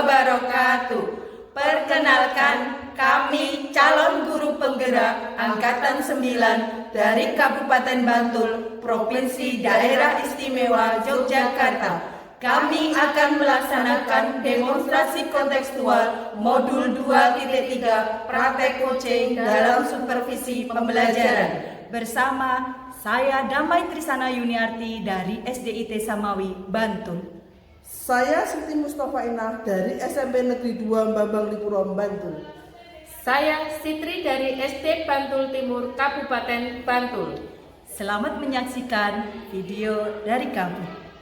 wabarakatuh. Perkenalkan, kami calon guru penggerak Angkatan 9 dari Kabupaten Bantul, Provinsi Daerah Istimewa Yogyakarta. Kami akan melaksanakan demonstrasi kontekstual modul 2.3 praktek coaching dalam supervisi pembelajaran bersama saya Damai Trisana Yuniarti dari SDIT Samawi, Bantul. Saya Siti Mustafa Inah dari SMP Negeri 2 Bambang Lipuro, Bantul. Saya Sitri dari SD Bantul Timur, Kabupaten Bantul. Selamat menyaksikan video dari kami.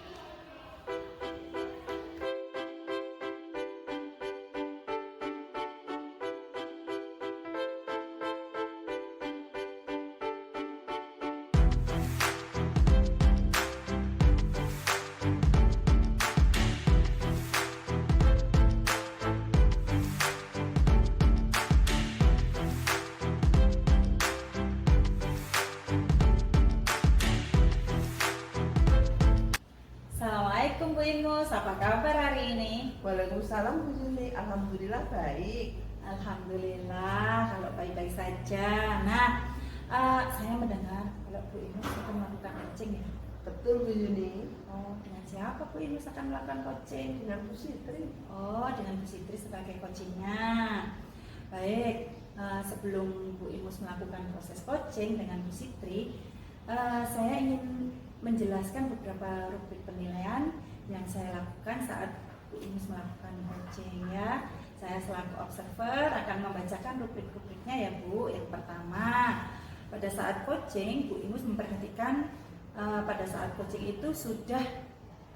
Assalamualaikum Bu Ingus, apa kabar hari ini? Waalaikumsalam Bu Yuni, alhamdulillah baik. Alhamdulillah, kalau baik-baik saja. Nah, saya mendengar kalau Bu Ingus akan melakukan coaching ya? Betul Bu Yuni. Oh, dengan siapa Bu Ingus akan melakukan coaching? Dengan Bu Sitri. Oh, dengan Bu Sitri sebagai coachingnya. Baik, sebelum Bu Ingus melakukan proses coaching dengan Bu Sitri, saya ingin menjelaskan beberapa rubrik penilaian yang saya lakukan saat Bu Ingus melakukan coaching ya. Saya selaku observer akan membacakan rubrik-rubriknya ya Bu. Yang pertama, pada saat coaching Bu Ingus memperhatikan pada saat coaching itu sudah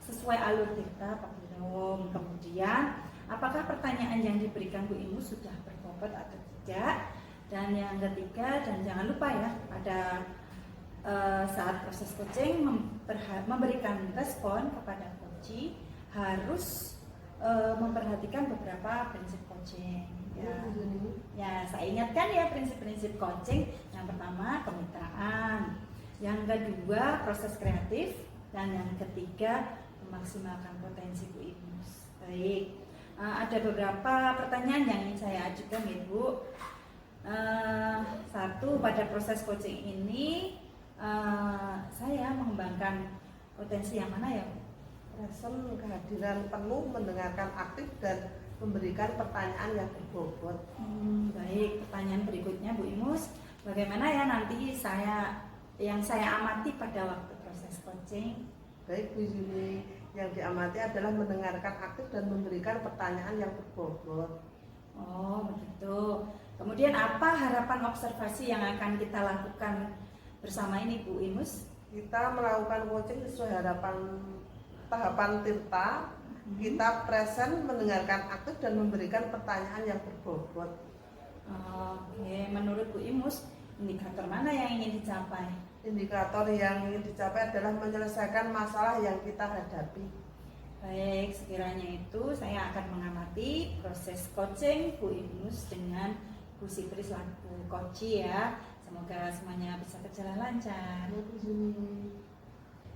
sesuai alur kita Pak Belum. Kemudian, apakah pertanyaan yang diberikan Bu Ingus sudah berbobot atau tidak? Dan yang ketiga, dan jangan lupa ya, pada saat proses coaching memberikan respon kepada coachee harus memperhatikan beberapa prinsip coaching ya, saya ingatkan ya prinsip-prinsip coaching. Yang pertama kemitraan, yang kedua proses kreatif, dan yang ketiga memaksimalkan potensi Bu Ingus. Baik, ada beberapa pertanyaan yang ingin saya ajukan ya Bu. Satu, pada proses coaching ini saya mengembangkan potensi yang mana ya? Present, kehadiran penuh, mendengarkan aktif, dan memberikan pertanyaan yang berbobot. Baik, pertanyaan berikutnya Bu Ingus, bagaimana ya nanti yang saya amati pada waktu proses coaching? Baik Bu Yuni, yang diamati adalah mendengarkan aktif dan memberikan pertanyaan yang berbobot. Oh begitu. Kemudian apa harapan observasi yang akan kita lakukan bersama ini Bu Ingus? Kita melakukan coaching sesuai tahapan Tirta. Kita present, mendengarkan aktif, dan memberikan pertanyaan yang berbobot. Oke, menurut Bu Ingus, indikator mana yang ingin dicapai? Indikator yang ingin dicapai adalah menyelesaikan masalah yang kita hadapi. Baik, sekiranya itu saya akan mengamati proses coaching Bu Ingus dengan Bu Sitri selaku coachee ya. Semoga semuanya bisa berjalan lancar.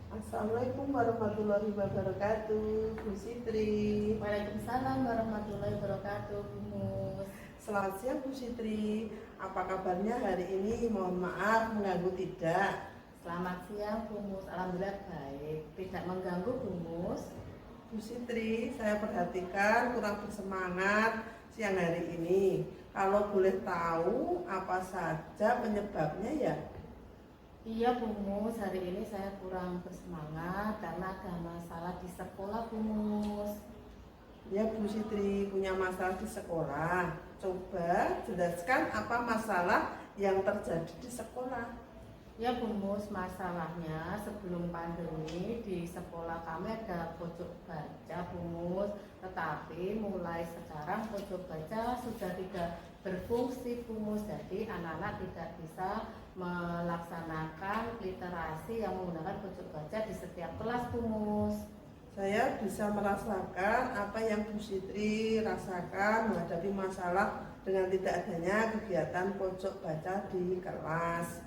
Assalamualaikum warahmatullahi wabarakatuh, Bu Sitri. Waalaikumsalam warahmatullahi wabarakatuh, Bu Mus. Selamat siang Bu Sitri. Apa kabarnya hari ini? Mohon maaf mengganggu tidak? Selamat siang, Bu Mus. Alhamdulillah baik. Tidak mengganggu, Bu Mus. Bu Sitri, saya perhatikan kurang bersemangat siang hari ini. Kalau boleh tahu apa saja penyebabnya ya? Iya Bu Mus, hari ini saya kurang bersemangat karena ada masalah di sekolah Bu Mus. Ya Bu Sitri, punya masalah di sekolah. Coba jelaskan apa masalah yang terjadi di sekolah. Ya Bu Mus, masalahnya sebelum pandemi di sekolah kami ada pojok baca Bu Mus. Tetapi mulai sekarang pojok baca sudah tidak berfungsi Bu Mus. Jadi anak-anak tidak bisa melaksanakan literasi yang menggunakan pojok baca di setiap kelas Bu Mus. Saya bisa merasakan apa yang Bu Sitri rasakan menghadapi masalah dengan tidak adanya kegiatan pojok baca di kelas.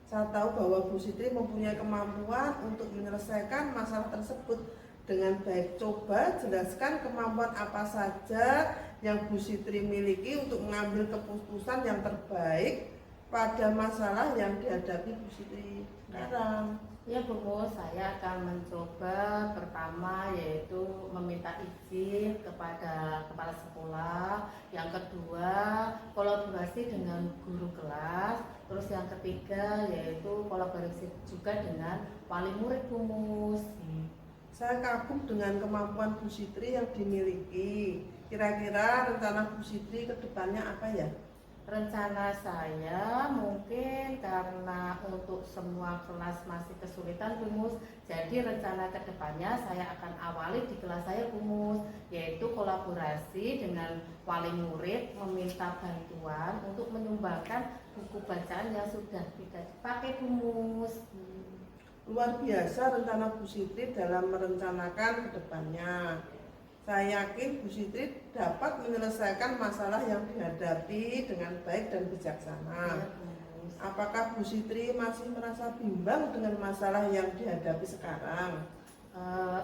Saya tahu bahwa Bu Sitri mempunyai kemampuan untuk menyelesaikan masalah tersebut dengan baik. Coba jelaskan kemampuan apa saja yang Bu Sitri miliki untuk mengambil keputusan yang terbaik pada masalah yang dihadapi Bu Sitri sekarang. Ya Bu Mus, saya akan mencoba pertama yaitu meminta izin kepada kepala sekolah. Yang kedua, kolaborasi dengan guru kelas. Terus yang ketiga yaitu kolaborasi juga dengan wali murid Bu Mus. Saya kagum dengan kemampuan Bu Sitri yang dimiliki. Kira-kira rencana Bu Sitri ke depannya apa ya? Rencana saya mungkin karena untuk semua kelas masih kesulitan Bu Mus, jadi rencana kedepannya saya akan awali di kelas saya Bu Mus, yaitu kolaborasi dengan wali murid meminta bantuan untuk menyumbangkan buku bacaan yang sudah tidak dipakai Bu Mus. Luar biasa rencana Bu Sitri dalam merencanakan ke depannya. Saya yakin Bu Sitri dapat menyelesaikan masalah yang dihadapi dengan baik dan bijaksana. Apakah Bu Sitri masih merasa bimbang dengan masalah yang dihadapi sekarang?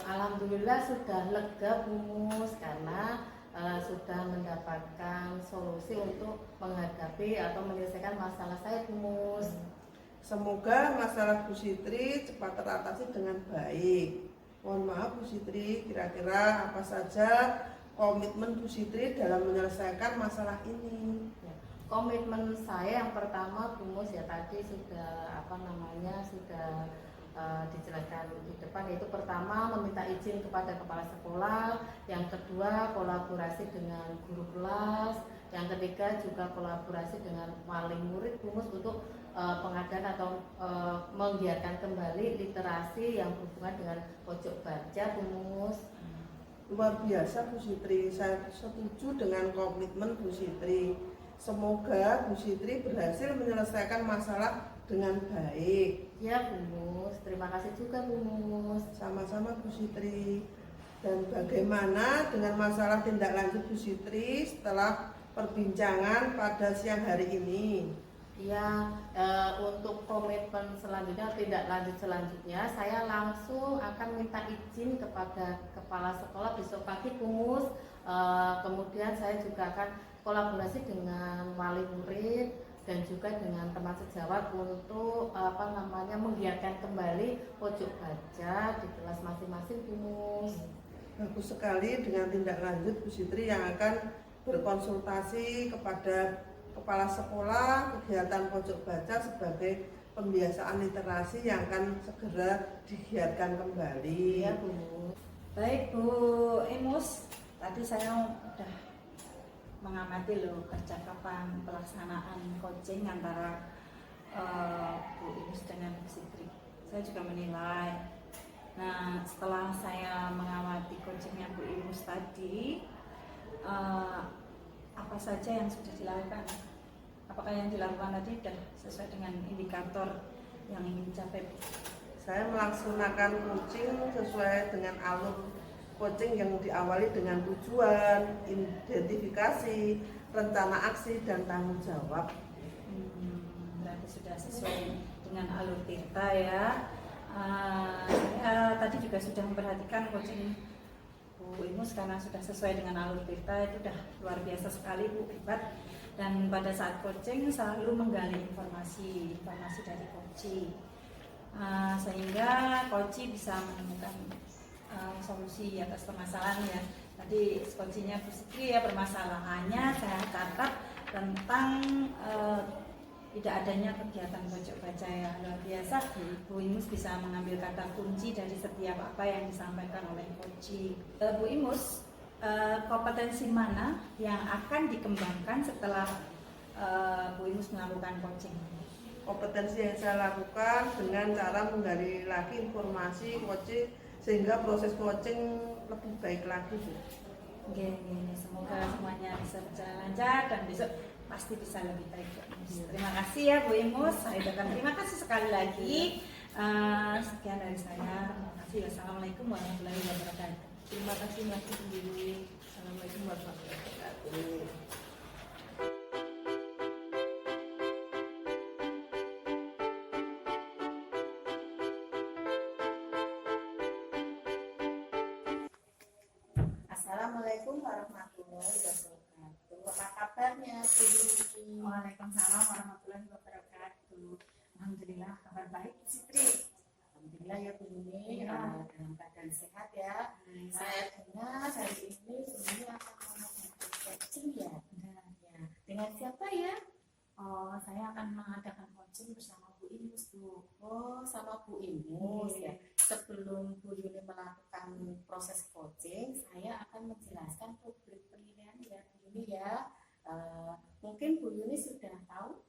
Alhamdulillah sudah lega Bu Mus, karena sudah mendapatkan solusi untuk menghadapi atau menyelesaikan masalah saya Bu Mus. Semoga masalah Bu Sitri cepat teratasi dengan baik. Mohon maaf Bu Sitri, kira-kira apa saja komitmen Bu Sitri dalam menyelesaikan masalah ini? Ya, komitmen saya yang pertama Bu Mus ya tadi sudah sudah dijelaskan di depan, yaitu pertama meminta izin kepada kepala sekolah, yang kedua kolaborasi dengan guru kelas, yang ketiga juga kolaborasi dengan wali murid Bu Mus untuk pengadaan atau menggiatkan kembali literasi yang berhubungan dengan pojok baca Bu Mus. Luar biasa Bu Sitri, saya setuju dengan komitmen Bu Sitri. Semoga Bu Sitri berhasil menyelesaikan masalah dengan baik. Ya Bu Mus, terima kasih juga Bu Mus. Sama-sama Bu Sitri. Dan bagaimana dengan masalah tindak lanjut Bu Sitri setelah perbincangan pada siang hari ini? Ya, untuk komitmen selanjutnya, tindak lanjut selanjutnya, saya langsung akan minta izin kepada kepala sekolah besok pagi Bu Mus. Kemudian saya juga akan kolaborasi dengan wali murid dan juga dengan teman sejawat untuk menggiatkan kembali pojok baca di kelas masing-masing Bu Mus. Bagus sekali dengan tindak lanjut Bu Sitri yang akan berkonsultasi kepada kepala sekolah kegiatan pojok baca sebagai pembiasaan literasi yang akan segera digiatkan kembali. Ya Bu Mus. Baik Bu Imus, tadi saya sudah mengamati loh percakapan pelaksanaan coaching antara Bu Imus dengan Bu Sitri. Saya juga menilai. Nah, setelah saya mengamati coachingnya Bu Imus tadi, apa saja yang sudah dilakukan? Apakah yang dilakukan tadi sudah sesuai dengan indikator yang ingin dicapai? Saya melaksanakan coaching sesuai dengan alur coaching yang diawali dengan tujuan, identifikasi, rencana aksi, dan tanggung jawab. Berarti sudah sesuai dengan alur Tirta ya. Saya tadi juga sudah memperhatikan coaching Bu Imus karena sudah sesuai dengan alur Tirta, itu sudah luar biasa sekali Bu, hebat. Dan pada saat coaching selalu menggali informasi dari coaching, sehingga coaching bisa menemukan solusi atas permasalahan ya. Tadi coachingnya Bu Sitri ya, permasalahannya saya catat tentang tidak adanya kegiatan pojok baca ya. Luar biasa Bu Imus bisa mengambil kata kunci dari setiap apa yang disampaikan oleh coaching. Bu Imus, kompetensi mana yang akan dikembangkan setelah Bu Imus melakukan coaching? Kompetensi yang saya lakukan dengan cara menggali lagi informasi coaching sehingga proses coaching lebih baik lagi Bu. Oke, semoga semuanya bisa berjalan lancar dan besok pasti bisa lebih baik Bu Imus. Terima kasih ya Bu Imus, saya ucapkan terima kasih sekali lagi. Sekian dari saya, terima kasih. Wassalamualaikum warahmatullahi wabarakatuh. Terima kasih Mbak sendiri. Assalamualaikum warahmatullahi wabarakatuh. warahmatullahi wabarakatuh. Apa kabarnya, Bu Yuni? Waalaikumsalam warahmatullahi wabarakatuh. Alhamdulillah kabar baik Bu Sitri. Alhamdulillah ya Bu Yuni, Ya. dalam keadaan sehat ya. Saya dengar hari ini Bu Yuni akan mengadakan coaching ya. Ya. Dengan siapa ya? Oh, saya akan mengadakan coaching bersama Bu Inus, Bu. Oh, sama Bu Inus Iya. ya. Sebelum Bu Yuni melakukan proses coaching, saya akan menjelaskan rubrik penilaian ya Bu Yuni ya. Mungkin Bu Yuni sudah tahu.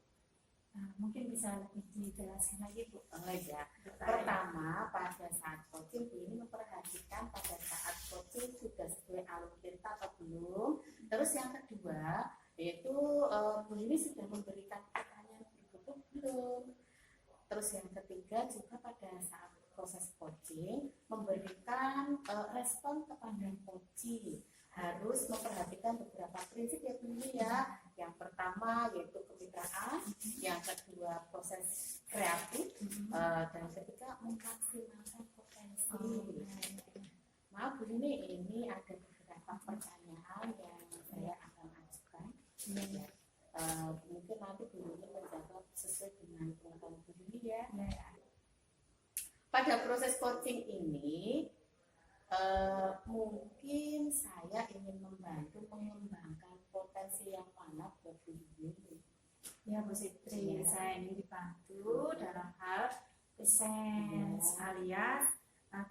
Mungkin bisa lebih dijelaskan lagi Bu. Ya. Pertama, pada saat coaching Bu Yuni memperhatikan pada saat coaching sudah sesuai alur cerita atau belum. Terus yang kedua, yaitu Bu Yuni sudah memberikan pertanyaan berikutnya belum. Terus yang ketiga juga pada saat proses coaching memberikan respon kepada coaching, harus memperhatikan beberapa prinsip ya Bu Yuni ya. Yang pertama yaitu kemitraan, yang kedua proses kreatif, dan ketiga memaksimalkan potensi. Maaf Bu Yuni, ini ada beberapa pertanyaan yang saya akan ajukan. Ya. Mungkin nanti Bu Yuni menjawab sesuai dengan pengetahuan Bu Yuni ya. Pada proses coaching ini mungkin saya ingin membantu mengembangkan potensi yang mana buat Bu Yuni. Ya Bu Sitri, Ya. saya ingin dibantu dalam hal presence alias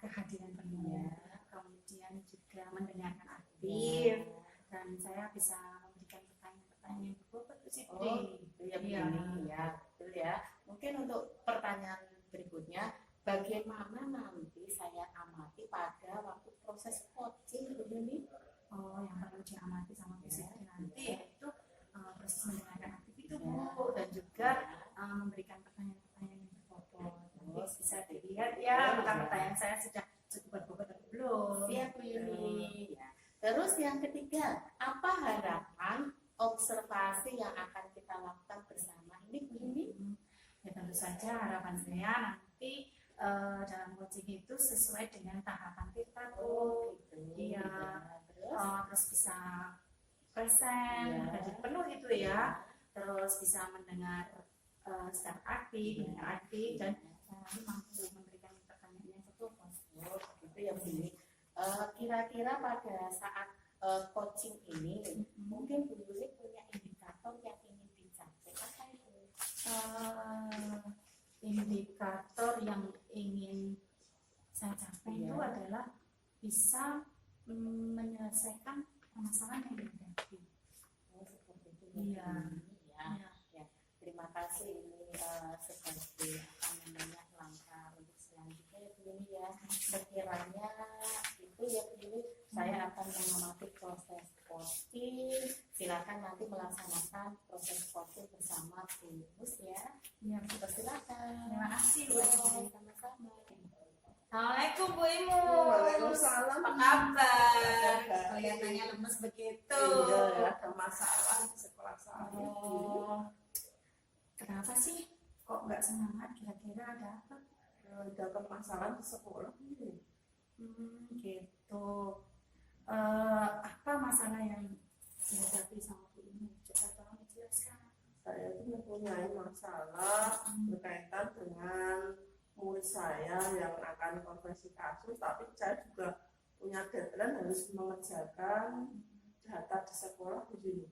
kehadiran penuh, kemudian juga mendengarkan aktif, dan saya bisa memberikan pertanyaan-pertanyaan yang berbobot Bu Sitri. Oh, gitu ya Bu Iya. Yuni ya, betul ya. Mungkin untuk pertanyaan berikutnya, bagaimana nanti saya amati pada waktu proses coaching Bu Yuni? Oh, yang perlu diamati sama Bu Sitri nanti yaitu proses mendengarkan aktif itu Ya. Bu, dan juga memberikan pertanyaan-pertanyaan yang berbobot. Nanti bisa dilihat ya, apakah pertanyaan saya sudah cukup berbobot atau belum. Siap Bu Yuni. Ya. Terus yang ketiga, apa harapan observasi yang akan kita lakukan bersama ini Bu Yuni? Ya tentu saja harapan saya nanti dalam coaching itu sesuai dengan tahapan kita Bu. Gitu. Iya. Terus Terus bisa present, Iya. dan penuh gitu ya. Terus bisa mendengar secara aktif, mendengar aktif, dan saya nanti mampu memberikan pertanyaan yang berbobot. oh, gitu ya Bu Yuni. Kira-kira pada saat coaching ini, mungkin Bu Yuni punya indikator yang ingin dicapai apa itu? Indikator yang ingin saya capai itu Iya. adalah bisa menyelesaikan permasalahan yang dihadapi. Oh, seperti itu Iya. Bu Yuni, ya. Ya. Ya, terima kasih ini sebagai apa namanya langkah untuk selanjutnya ya Bu Yuni ya. Sekiranya itu ya Bu Yuni, saya akan mengamati proses coaching. Silakan nanti melaksanakan proses coaching bersama Bu Yunus ya. Ya, Silakan. terima kasih Bu. Ya, sama-sama. Assalamualaikum Bu Imus. Waalaikumsalam. Apa kabar? Kabar. Kelihatannya lemes begitu. Iya, ada masalah di sekolah saya. Oh, kenapa sih kok nggak semangat? Kira-kira ada apa? Ada masalah di sekolah ini. Gitu. Apa masalah yang dihadapi sama Bu ini? Coba tolong dijelaskan. Saya itu mempunyai masalah berkaitan dengan murid saya yang akan konversi kasus, tapi saya juga punya deadline harus mengerjakan data di sekolah begini.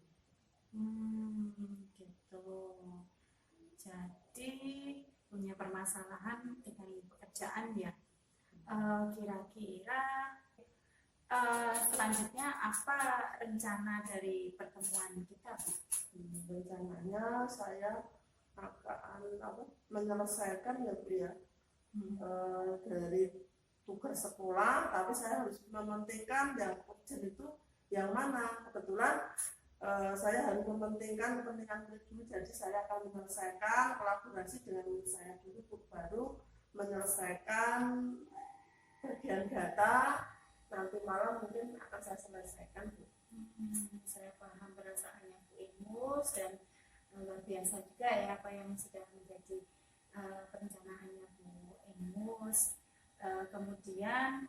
Gitu. Jadi punya permasalahan dengan pekerjaan ya. Kira-kira selanjutnya apa rencana dari pertemuan kita, Bu? Rencananya saya akan menyelesaikan ya Bu ya, dari tugas sekolah, tapi saya harus mementingkan yang urgent itu yang mana. Kebetulan saya harus mementingkan kepentingan murid dulu, jadi saya akan menyelesaikan kolaborasi dengan murid saya dulu, baru menyelesaikan bagian data. Nanti malam mungkin akan saya selesaikan Bu. Saya paham perasaannya Bu Imus, dan luar biasa juga ya apa yang sudah menjadi perencanaannya Bu Imus. Kemudian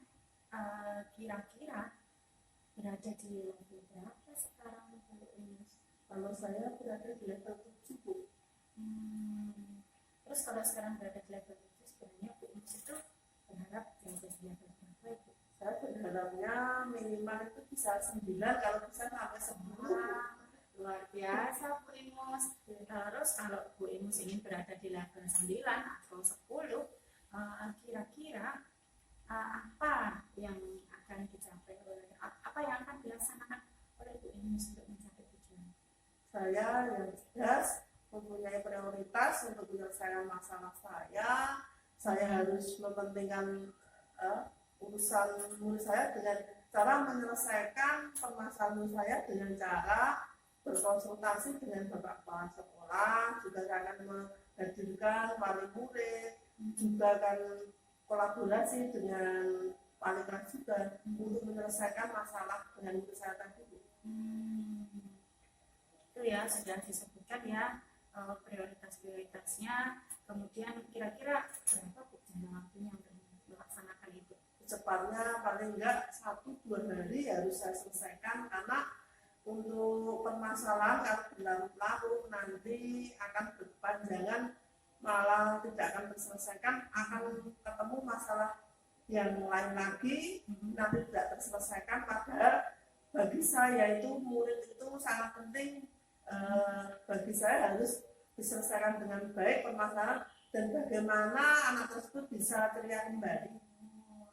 kira-kira berada di level berapa sekarang Bu Imus? Kalau saya berada di level 7 Bu. Terus kalau sekarang berada di level 7, sebenarnya Bu Imus itu berharap berada di level berapa Ibu? Saya berharapnya minimal itu bisa 9, kalau bisa sampai 10. Luar biasa Bu Imus. Terus kalau Bu Imus ingin berada di level 9 atau 10, kira-kira apa yang akan dicapai apa yang akan dilaksanakan oleh Bu Imus untuk mencapai tujuan? Saya yang jelas mempunyai prioritas untuk menyelesaikan masalah saya harus mementingkan urusan murid saya dengan cara menyelesaikan permasalahan saya dengan cara berkonsultasi dengan bapak kepala sekolah, juga akan menghadirkan wali murid, juga akan kolaborasi dengan wali kelas juga untuk menyelesaikan masalah dengan murid saya tadi. Itu ya sudah disebutkan ya prioritas-prioritasnya, kemudian kira-kira berapa Bu jangka waktunya untuk melaksanakan itu? Secepatnya paling enggak 1-2 hari harus saya selesaikan, karena untuk permasalahan kalau berlarut-larut nanti akan berkepanjangan, malah tidak akan terselesaikan, akan ketemu masalah yang lain lagi, nanti tidak terselesaikan. Padahal bagi saya itu murid itu sangat penting, bagi saya harus diselesaikan dengan baik permasalahan dan bagaimana anak tersebut bisa ceria kembali.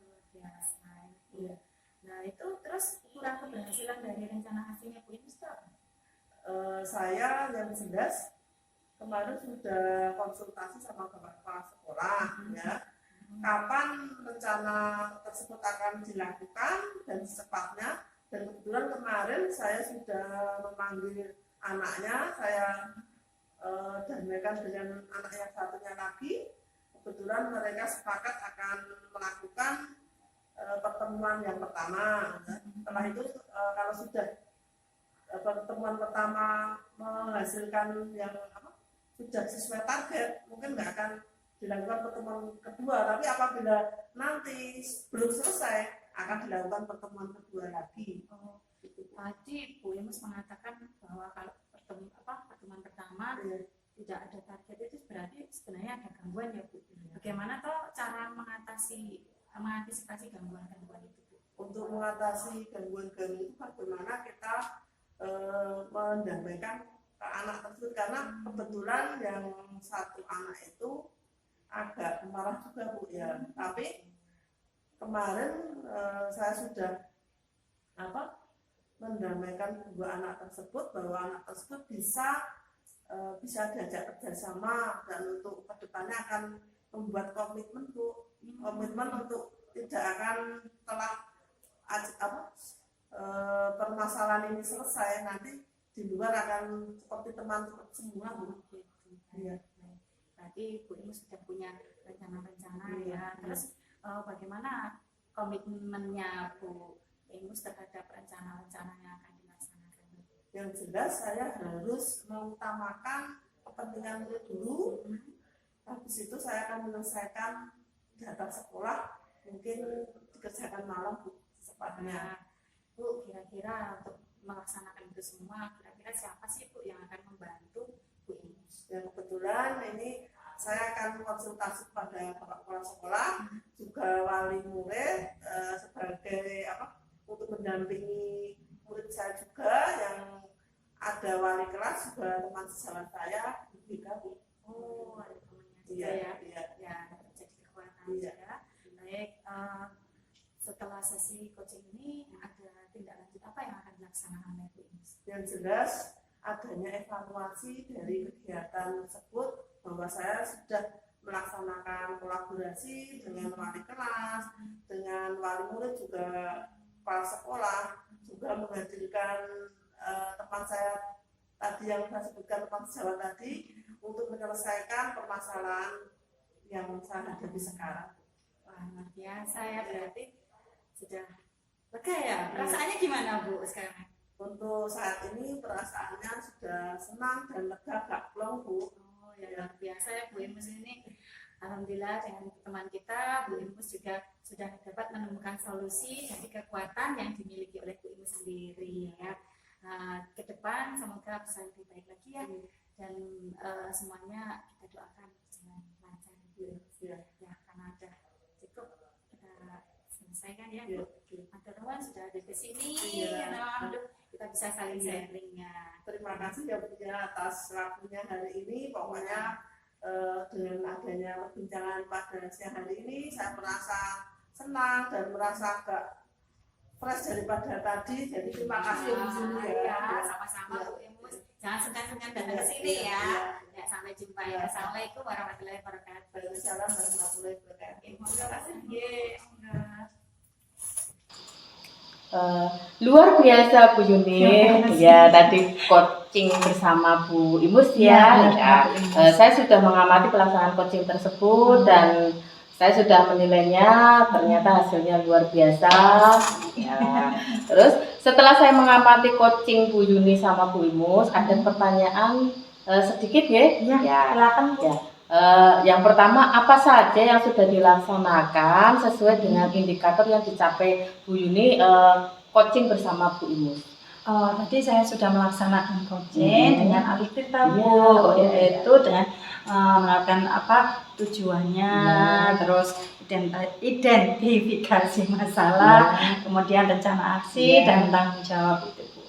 Luar biasa. Ya. Nah itu terus ukuran keberhasilan dari rencana hasilnya Bu Imus apa? Saya yang jelas kemarin sudah konsultasi sama kepala sekolah ya, kapan rencana tersebut akan dilakukan dan secepatnya. Dan kebetulan kemarin saya sudah memanggil anaknya, saya damaikan dengan anak yang satunya lagi. Kebetulan mereka sepakat akan melakukan pertemuan yang pertama. Setelah itu kalau sudah pertemuan pertama menghasilkan yang sudah sesuai target, mungkin nggak akan dilakukan pertemuan kedua. Tapi apabila nanti belum selesai, akan dilakukan pertemuan kedua lagi. Tadi Bu Imus mengatakan bahwa kalau pertemuan pertama tidak ada target, itu berarti sebenarnya ada gangguan ya Bu. Bagaimana toh cara mengantisipasi gangguan-gangguan itu Bu? Untuk mengatasi gangguan-gangguan itu bagaimana kita mendamaikan anak tersebut, karena kebetulan yang satu anak itu agak marah juga Bu ya. Tapi kemarin saya sudah mendamaikan kedua anak tersebut, bahwa anak tersebut bisa diajak kerjasama, dan untuk kedepannya akan membuat komitmen Bu, komitmen untuk tidak akan telah permasalahan ini selesai, nanti di luar akan seperti teman semua Bu. Iya. Berarti Bu Imus sudah punya rencana-rencana ya. Terus bagaimana komitmennya Bu Imus terhadap rencana-rencana yang akan dilaksanakan? Yang jelas saya harus mengutamakan kepentingan murid dulu. Habis itu saya akan menyelesaikan data sekolah, mungkin dikerjakan malam Bu secepatnya. Bu, kira-kira untuk melaksanakan itu semua, kira-kira siapa sih Bu yang akan membantu Bu Imus? Dan kebetulan ini saya akan konsultasi pada kepala sekolah, juga wali murid sebagai untuk mendampingi murid saya juga, yang ada wali kelas juga teman sejawat saya juga Bu. Oh, ada temannya juga ya. Ya, jadi kekuatan juga. Baik, setelah sesi coaching ini ada tindak lanjut apa yang akan dilaksanakan oleh Bu Imus? Yang jelas adanya evaluasi dari kegiatan tersebut, bahwa saya sudah melaksanakan kolaborasi dengan wali kelas, dengan wali murid, juga kepala sekolah, juga menghadirkan teman saya tadi yang saya sebutkan, teman sejawat tadi, untuk menyelesaikan permasalahan yang saya hadapi sekarang. Wah, luar biasa ya, berarti sudah lega ya. Perasaannya gimana Bu sekarang? Untuk saat ini perasaannya sudah senang dan lega, gak plong Bu. Oh ya, luar biasa ya Bu Imus ini. Alhamdulillah dengan teman kita Bu Imus juga sudah dapat menemukan solusi dari kekuatan yang dimiliki oleh Bu Imus sendiri ya. Ke depan semoga bisa lebih baik lagi ya, dan semuanya kita doakan jangan lancar ya, karena ada cukup kita selesaikan ya. Teman-teman sudah ada di sini, kita bisa saling sharingnya. Terima kasih ya Bu ya atas waktunya hari ini. Pokoknya dengan adanya perbincangan pada siang hari ini, saya merasa senang dan merasa agak fresh daripada tadi. Jadi terima kasih Bu Juni ya. Sama-sama Bu Imus. Jangan sengkan-sengkan datang ke sini ya. Ya, sampai jumpa ya. Assalamualaikum warahmatullahi wabarakatuh. Waalaikumsalam warahmatullahi wabarakatuh. Terima kasih. Luar biasa Bu Yuni ya, tadi coaching bersama Bu Imus ya. Saya sudah mengamati pelaksanaan coaching tersebut dan saya sudah menilainya, ternyata hasilnya luar biasa ya. Terus setelah saya mengamati coaching Bu Yuni sama Bu Imus, ada pertanyaan sedikit ya. Silakan Bu. Ya. Yang pertama, apa saja yang sudah dilaksanakan sesuai dengan indikator yang dicapai Bu Yuni coaching bersama Bu Imus? Tadi saya sudah melaksanakan coaching dengan alih kita Bu, yaitu dengan melakukan tujuannya, terus identifikasi masalah, kemudian rencana aksi dan tanggung jawab itu Bu.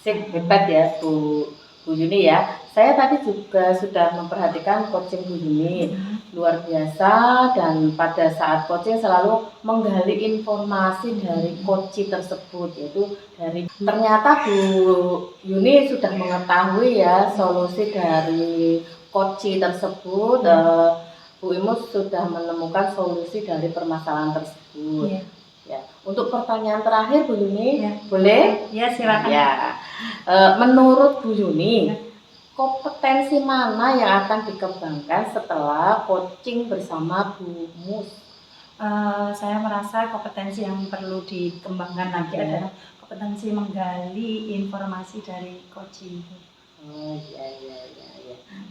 Sip, hebat ya Bu Yuni ya. Saya tadi juga sudah memperhatikan coaching Bu Yuni, luar biasa, dan pada saat coaching selalu menggali informasi dari coaching tersebut, yaitu dari ternyata Bu Yuni sudah mengetahui ya solusi dari coaching tersebut. Bu Imus sudah menemukan solusi dari permasalahan tersebut. Ya. Untuk pertanyaan terakhir Bu Yuni, boleh? Ya, silakan. Ya. Menurut Bu Yuni, kompetensi mana yang akan dikembangkan setelah coaching bersama Bu Imus? Saya merasa kompetensi yang perlu dikembangkan lagi adalah kompetensi menggali informasi dari coaching. Oh iya,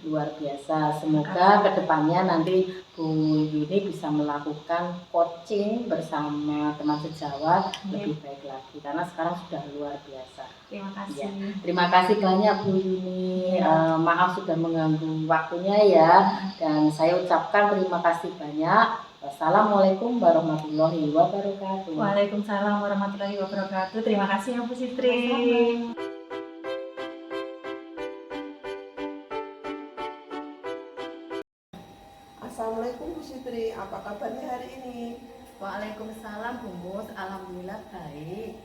luar biasa. Semoga kedepannya nanti Bu Yuni bisa melakukan coaching bersama teman sejawat lebih baik lagi, karena sekarang sudah luar biasa. Terima kasih. Ya, terima kasih banyak Bu Yuni. Maaf sudah mengganggu waktunya ya, dan saya ucapkan terima kasih banyak. Wassalamualaikum warahmatullahi wabarakatuh. Waalaikumsalam warahmatullahi wabarakatuh. Terima kasih ya Bu Sitri. Assalamualaikum Bu Sitri, apa kabarnya hari ini? Waalaikumsalam Bu Mus, alhamdulillah baik.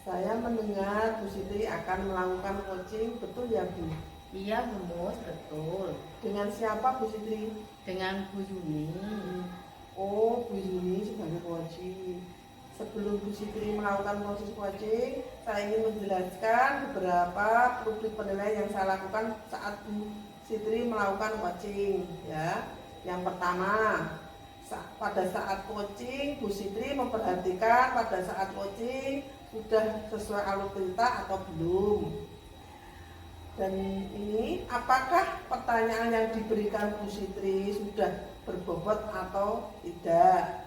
Saya mendengar Bu Sitri akan melakukan coaching, betul ya Bu? Iya Bu Mus, betul. Dengan siapa Bu Sitri? Dengan Bu Yuni. Oh, Bu Yuni sebagai coaching. Sebelum Bu Sitri melakukan proses coaching, saya ingin menjelaskan beberapa rubrik penilaian yang saya lakukan saat Bu Sitri melakukan coaching ya. Yang pertama, pada saat coaching Bu Sitri memperhatikan pada saat coaching sudah sesuai alur cerita atau belum. Dan ini apakah pertanyaan yang diberikan Bu Sitri sudah berbobot atau tidak.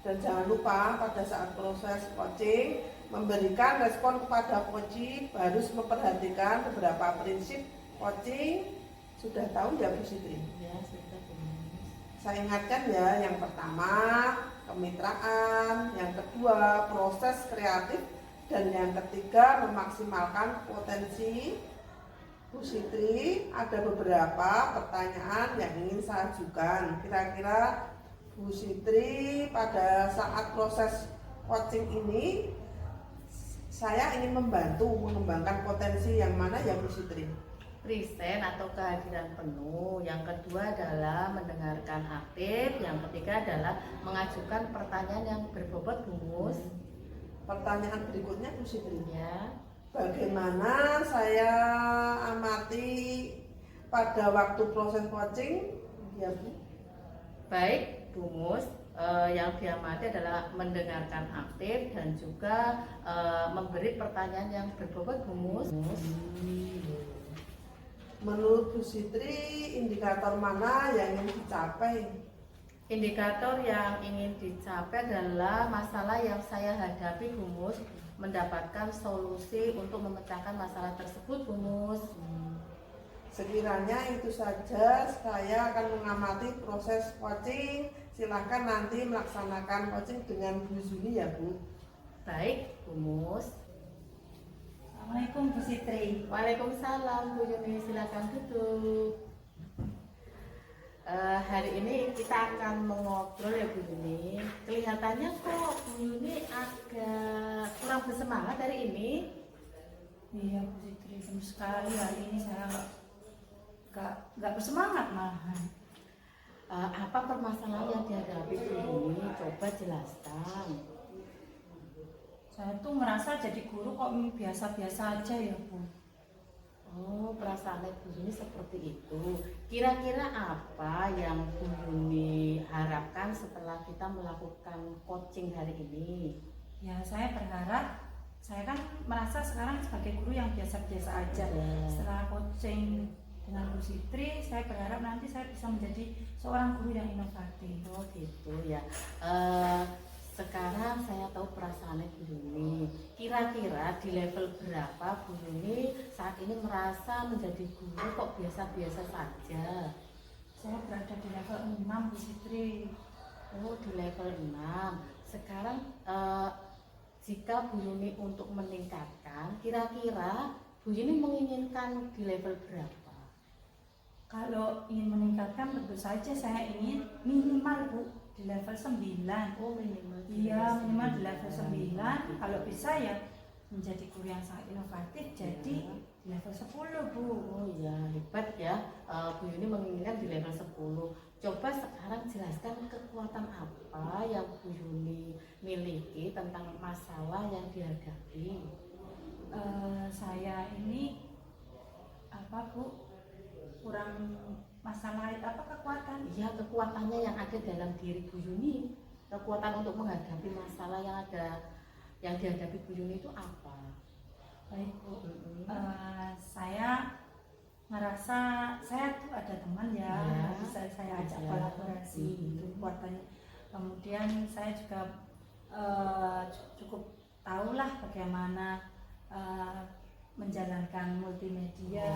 Dan jangan lupa pada saat proses coaching memberikan respon kepada coaching harus memperhatikan beberapa prinsip coaching. Sudah tahu ya Bu Sitri? Ya, sudah Bu. Saya ingatkan ya, yang pertama kemitraan, yang kedua proses kreatif, dan yang ketiga memaksimalkan potensi. Bu Sitri, ada beberapa pertanyaan yang ingin saya ajukan. Kira-kira Bu Sitri pada saat proses coaching ini saya ingin membantu mengembangkan potensi yang mana ya Bu Sitri? Present atau kehadiran penuh. Yang kedua adalah mendengarkan aktif. Yang ketiga adalah mengajukan pertanyaan yang berbobot Bu Mus. Pertanyaan berikutnya Bu Sitri, Ya. bagaimana saya amati pada waktu proses coaching ya Bu? Baik Bu Mus, yang diamati adalah mendengarkan aktif dan juga memberi pertanyaan yang berbobot Bu Mus. Menurut Bu Sitri, indikator mana yang ingin dicapai? Indikator yang ingin dicapai adalah masalah yang saya hadapi Bu Mus, mendapatkan solusi untuk memecahkan masalah tersebut, Bu Mus. Sekiranya itu saja, saya akan mengamati proses coaching. Silahkan nanti melaksanakan coaching dengan Bu Zuni ya Bu. Baik, Bu Mus. Assalamualaikum Bu Sitri. Waalaikumsalam, Bu Yuni. Silakan duduk. Hari ini kita akan mengobrol ya Bu Yuni. Kelihatannya kok Bu Yuni agak kurang bersemangat hari ini. Iya Bu Sitri, sama sekali hari ini saya nggak bersemangat malahan. Apa permasalahan yang dihadapi Bu Yuni? Coba jelaskan. Saya tuh merasa jadi guru kok biasa-biasa aja ya Bu. Oh, perasaan Bu Yuni seperti itu. Kira-kira apa yang Bu Yuni harapkan setelah kita melakukan coaching hari ini? Ya saya berharap, saya kan merasa sekarang sebagai guru yang biasa-biasa aja. Setelah coaching dengan Bu Sitri, saya berharap nanti saya bisa menjadi seorang guru yang inovatif. Oh gitu ya. Sekarang saya tahu perasaannya Bu Yuni. Kira-kira di level berapa Bu Yuni saat ini merasa menjadi guru kok biasa-biasa saja? Saya berada di level 6 Bu Sitri. Oh, di level 6. Sekarang jika Bu Yuni untuk meningkatkan, kira-kira Bu Yuni menginginkan di level berapa? Kalau ingin meningkatkan tentu saja saya ingin minimal Bu di level 9. Oh, minimal. Iya, minimal di level 9. Kalau bisa ya menjadi guru yang sangat inovatif, jadi di level 10 Bu. Oh iya, hebat ya. Bu Yuni menginginkan di level 10. Coba sekarang jelaskan kekuatan apa yang Bu Yuni miliki tentang masalah yang dihadapi. Saya ini apa Bu, kurang masalah apa kekuatan? Iya, kekuatannya yang ada dalam diri Bu Yuni. Kekuatan untuk menghadapi masalah yang dihadapi Bu Yuni itu apa? Baik Bu, saya merasa saya tuh ada teman ya, bisa saya ajak kolaborasi gitu kekuatannya. Kemudian saya juga cukup tahulah bagaimana menjalankan multimedia,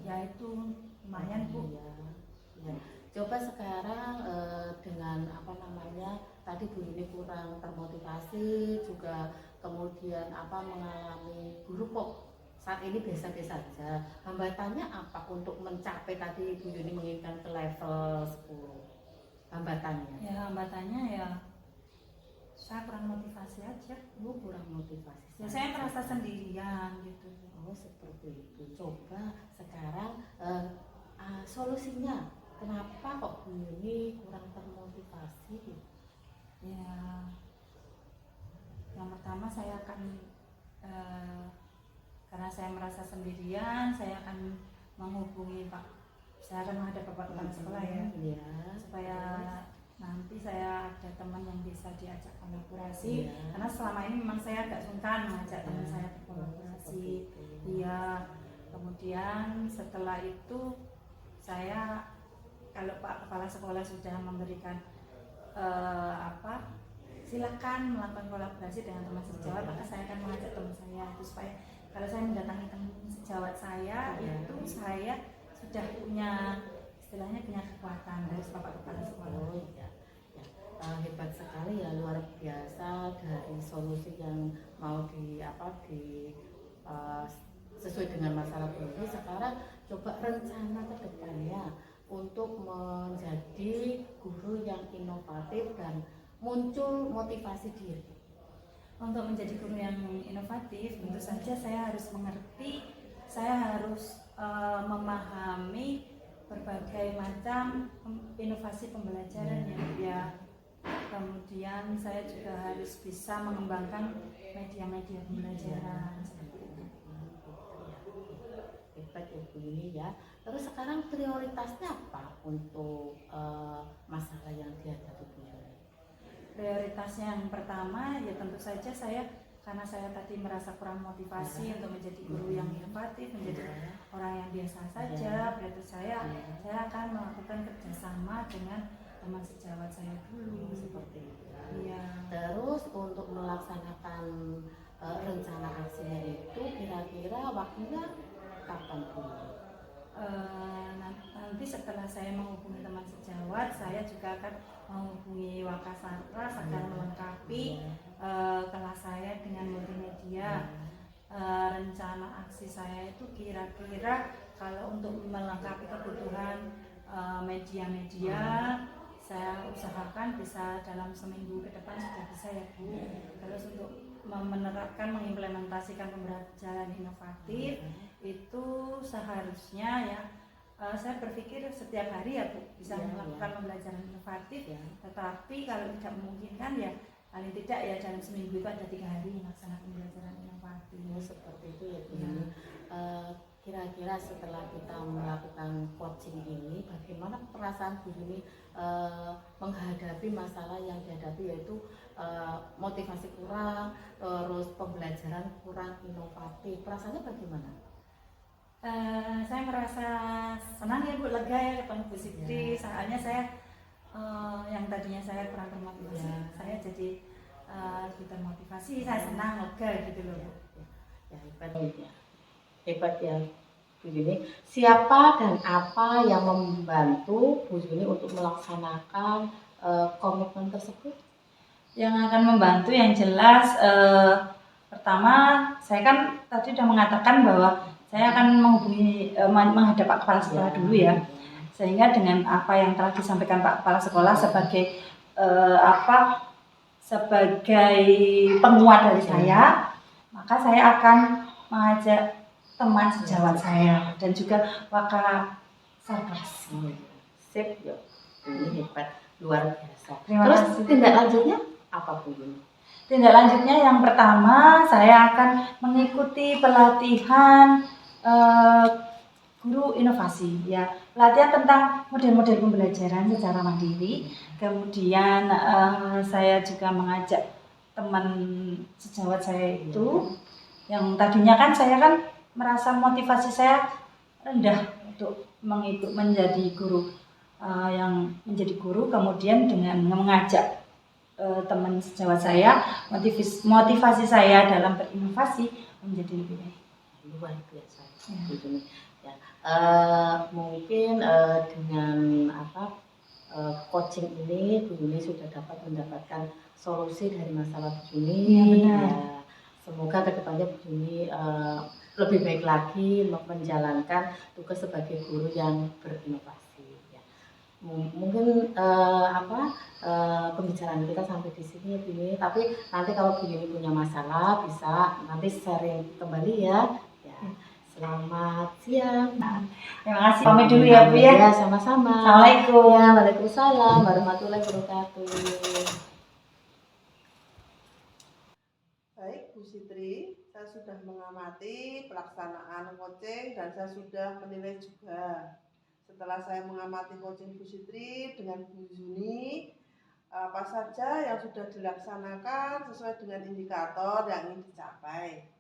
yaitu lumayan Bu. Ya. Coba sekarang dengan apa namanya, tadi Bu Yuni kurang termotivasi, juga kemudian mengalami guru kok saat ini biasa-biasa saja. Hambatannya apa untuk mencapai tadi Bu Yuni menginginkan ke level 10? Hambatannya? Ya hambatannya ya saya kurang motivasi aja. Kurang motivasi. Ya saya merasa sendirian gitu. Oh seperti itu. Coba sekarang solusinya, kenapa kok Bu Yuni kurang termotivasi? Ya, yang pertama saya akan karena saya merasa sendirian, saya akan menghubungi saya akan menghadap Bapak Kepala Sekolah ya, supaya nanti saya ada teman yang bisa diajak kolaborasi. Karena selama ini memang saya agak sungkan mengajak teman saya berkolaborasi. Iya. Kemudian setelah itu saya, kalau Pak Kepala Sekolah sudah memberikan silakan melakukan kolaborasi dengan teman sejawat, maka saya akan mengajak teman saya itu supaya kalau saya mendatangi teman sejawat saya itu saya sudah punya istilahnya punya kekuatan dari Bapak Kepala Sekolah. Oh iya, hebat sekali ya, luar biasa dari solusi yang mau sesuai dengan masalah ini. Sekarang coba rencana ke depannya untuk menjadi guru yang inovatif dan muncul motivasi diri. Untuk menjadi guru yang inovatif, tentu saja saya harus mengerti, saya harus memahami berbagai macam inovasi pembelajaran yang dia. Kemudian saya juga harus bisa mengembangkan media-media pembelajaran seperti itu. Hebat ya Bu Yuni ya. Terus sekarang prioritasnya apa untuk masalah yang dihadapi Bu Yuni? Prioritasnya yang pertama ya tentu saja karena saya tadi merasa kurang motivasi untuk menjadi guru yang inovatif, menjadi orang yang biasa saja. Berarti saya akan melakukan kerjasama dengan teman sejawat saya dulu. Seperti itu. Iya. Terus untuk melaksanakan rencana aksinya itu kira-kira waktunya kapan Bu? Nanti setelah saya menghubungi teman sejawat, saya juga akan menghubungi Wakasarta akan melengkapi kelas saya dengan multimedia. Rencana aksi saya itu kira-kira kalau untuk melengkapi kebutuhan media-media, saya usahakan bisa dalam seminggu ke depan sudah bisa ya Bu. Terus untuk menerapkan, mengimplementasikan pembelajaran inovatif itu seharusnya ya saya berpikir setiap hari ya Bu bisa melakukan pembelajaran inovatif, tetapi kalau tidak memungkinkan ya paling tidak ya dalam seminggu itu ada 3 hari melaksanakan pembelajaran inovatif. Seperti itu ya Bu. Kira-kira setelah kita melakukan coaching ini, bagaimana perasaan Bu Yuni menghadapi masalah yang dihadapi, yaitu motivasi kurang, terus pembelajaran kurang inovatif, perasaannya bagaimana? Saya merasa senang ya Bu, lega ya ketemu Bu Siti. Soalnya saya yang tadinya saya kurang termotivasi, saya jadi lebih termotivasi, saya senang, lega gitu loh Bu. Ya, hebat ya Bu Yuni. Siapa dan apa yang membantu Bu Yuni untuk melaksanakan komitmen tersebut? Yang akan membantu yang jelas pertama saya kan tadi sudah mengatakan bahwa saya akan menghubungi menghadap Pak Kepala Sekolah dulu ya, sehingga dengan apa yang telah disampaikan Pak Kepala Sekolah sebagai sebagai penguat dari saya, maka saya akan mengajak teman sejawat saya dan juga Wakasarta. Sip ya, ini hebat, luar biasa. Terus tindak lanjutnya apa Bu Yuni? Tindak lanjutnya yang pertama saya akan mengikuti pelatihan guru inovasi ya, pelatihan tentang model-model pembelajaran secara mandiri. Kemudian saya juga mengajak teman sejawat saya itu yang tadinya kan saya kan merasa motivasi saya rendah untuk menjadi guru, yang menjadi guru, kemudian dengan mengajak teman sejawat saya, motivasi saya dalam berinovasi menjadi lebih baik. Luar biasa. Ya. Mungkin dengan coaching ini Bu Yuni sudah dapat mendapatkan solusi dari masalah Bu Yuni. Ya, benar. Ya, semoga kedepannya Bu Yuni lebih baik lagi menjalankan tugas sebagai guru yang berinovasi. Ya. Mungkin pembicaraan kita sampai di sini ya Bu Yuni. Tapi nanti kalau Bu Yuni punya masalah bisa nanti sharing kembali ya. Selamat siang. Terima kasih. Pamit dulu ya Bu ya. Ya, sama-sama. Assalamualaikum. Ya, waalaikumsalam warahmatullahi wabarakatuh. Baik Bu Sitri, saya sudah mengamati pelaksanaan coaching dan saya sudah menilai juga. Setelah saya mengamati coaching Bu Sitri dengan Bu Yuni, apa saja yang sudah dilaksanakan sesuai dengan indikator yang ingin dicapai.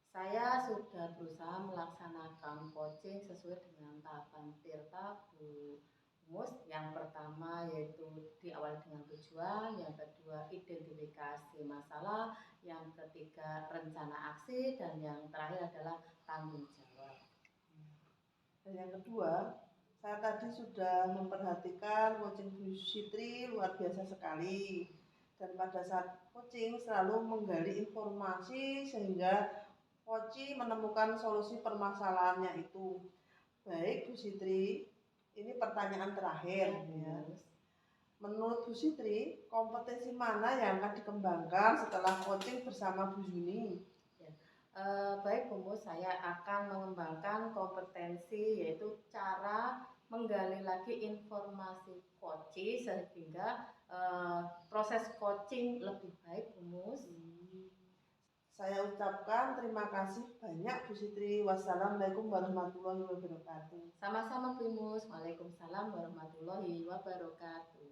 Saya sudah berusaha melaksanakan coaching sesuai dengan tahapan Tirta Bu Mus. Yang pertama yaitu diawali dengan tujuan, yang kedua identifikasi masalah, yang ketiga rencana aksi, dan yang terakhir adalah tanggung jawab. Dan yang kedua, saya tadi sudah memperhatikan coaching Bu Sitri luar biasa sekali. Dan pada saat coaching selalu menggali informasi sehingga coach menemukan solusi permasalahannya itu. Baik Bu Sitri, ini pertanyaan terakhir ya. Menurut Bu Sitri, kompetensi mana yang akan dikembangkan setelah coaching bersama Bu Yuni? Baik Bu Mus, saya akan mengembangkan kompetensi yaitu cara menggali lagi informasi coaching sehingga proses coaching lebih baik Bu Mus. Saya ucapkan terima kasih banyak Bu Sitri. Wassalamualaikum warahmatullahi wabarakatuh. Sama-sama Bu Mus. Waalaikumsalam warahmatullahi wabarakatuh.